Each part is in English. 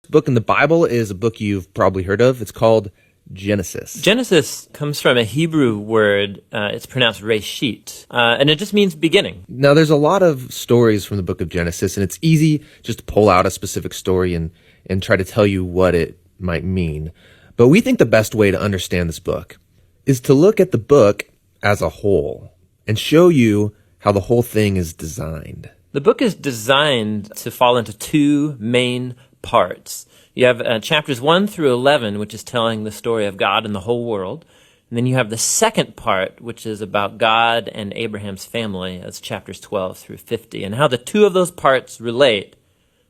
Book in the Bible is a book you've probably heard of. It's called Genesis. Genesis comes from a Hebrew word. It's pronounced reshit, and it just means beginning. Now, there's a lot of stories from the book of Genesis, and it's easy just to pull out a specific story and try to tell you what it might mean. But we think the best way to understand this book is to look at the book as a whole and show you how the whole thing is designed. The book is designed to fall into two main parts. You have chapters 1 through 11, which is telling the story of God and the whole world. And then you have the second part, which is about God and Abraham's family. That's chapters 12 through 50. And how the two of those parts relate,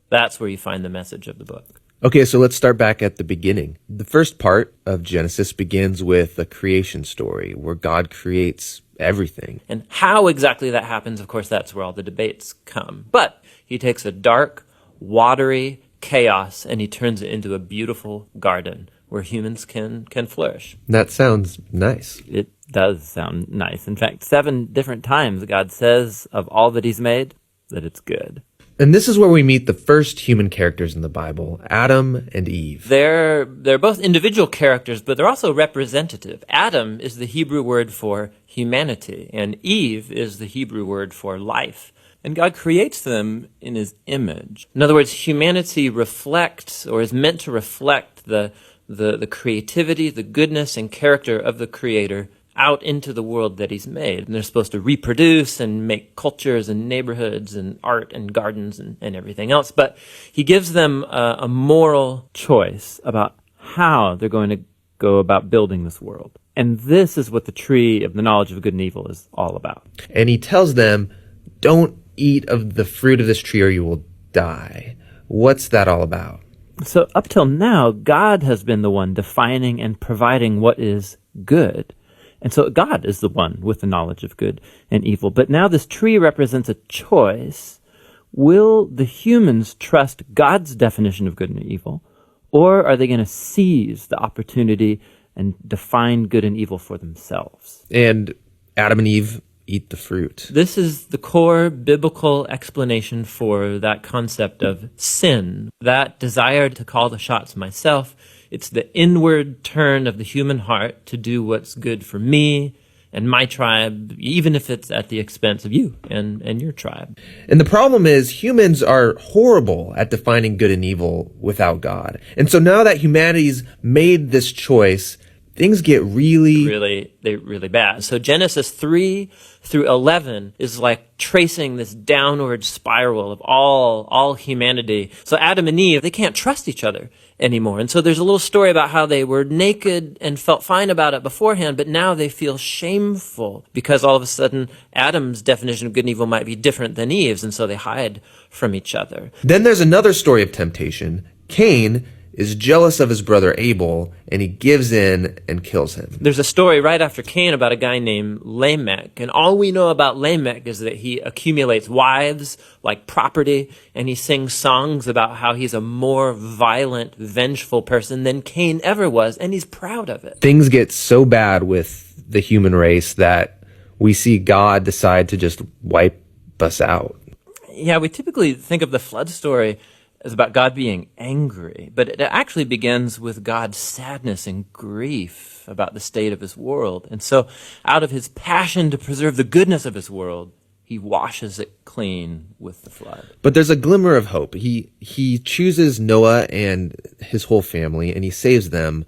that's where you find the message of the book. Okay, so let's start back at the beginning. The first part of Genesis begins with a creation story where God creates everything. And how exactly that happens, of course, that's where all the debates come. But he takes a dark, watery chaos and he turns it into a beautiful garden where humans can flourish. That sounds nice. It does sound nice. In fact, 7 different times God says of all that he's made that it's good. And this is where we meet the first human characters in the Bible, Adam and Eve. They're both individual characters, but they're also representative. Adam is the Hebrew word for humanity, and Eve is the Hebrew word for life. And God creates them in his image. In other words, humanity reflects, or is meant to reflect, the creativity, the goodness, and character of the Creator out into the world that he's made. And they're supposed to reproduce and make cultures and neighborhoods and art and gardens and everything else. But he gives them a moral choice about how they're going to go about building this world. And this is what the tree of the knowledge of good and evil is all about. And he tells them, don't eat of the fruit of this tree or you will die. What's that all about? So up till now, God has been the one defining and providing what is good. And so God is the one with the knowledge of good and evil. But now this tree represents a choice. Will the humans trust God's definition of good and evil? Or are they going to seize the opportunity and define good and evil for themselves? And Adam and Eve eat the fruit. This is the core biblical explanation for that concept of sin, that desire to call the shots myself. It's the inward turn of the human heart to do what's good for me and my tribe, even if it's at the expense of you and your tribe. And the problem is humans are horrible at defining good and evil without God. And so now that humanity's made this choice, things get really bad. So Genesis 3 through 11 is like tracing this downward spiral of all humanity. So Adam and Eve, they can't trust each other anymore. And so there's a little story about how they were naked and felt fine about it beforehand, but now they feel shameful because all of a sudden Adam's definition of good and evil might be different than Eve's, and so they hide from each other. Then there's another story of temptation. Cain is jealous of his brother Abel, and he gives in and kills him. There's a story right after Cain about a guy named Lamech, and all we know about Lamech is that he accumulates wives like property, and he sings songs about how he's a more violent, vengeful person than Cain ever was, and he's proud of it. Things get so bad with the human race that we see God decide to just wipe us out. Yeah, we typically think of the flood story is about God being angry, but it actually begins with God's sadness and grief about the state of his world. And so out of his passion to preserve the goodness of his world, he washes it clean with the flood. But there's a glimmer of hope. He chooses Noah and his whole family, and he saves them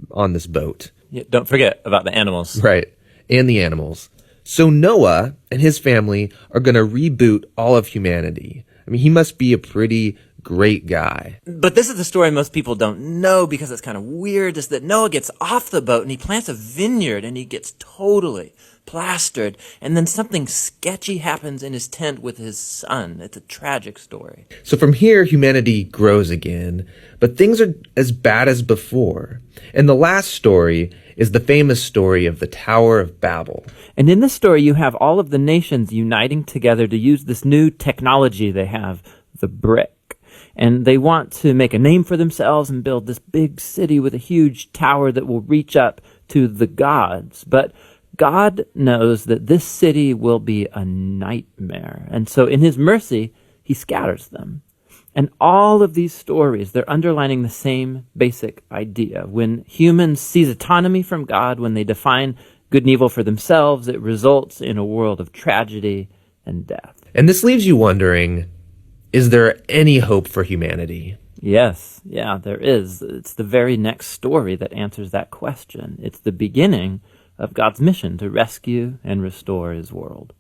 on this boat. Yeah, don't forget about the animals. Right, and the animals. So Noah and his family are going to reboot all of humanity. I mean, he must be a pretty great guy. But this is the story most people don't know because it's kind of weird, is that Noah gets off the boat and he plants a vineyard and he gets totally plastered, and then something sketchy happens in his tent with his son. It's a tragic story. So from here, humanity grows again, but things are as bad as before. And the last story is the famous story of the Tower of Babel. And in this story, you have all of the nations uniting together to use this new technology they have, the brick. And they want to make a name for themselves and build this big city with a huge tower that will reach up to the gods. But God knows that this city will be a nightmare. And so in his mercy, he scatters them. And all of these stories, they're underlining the same basic idea. When humans seize autonomy from God, when they define good and evil for themselves, it results in a world of tragedy and death. And this leaves you wondering, is there any hope for humanity? Yes, yeah, there is. It's the very next story that answers that question. It's the beginning of God's mission to rescue and restore his world.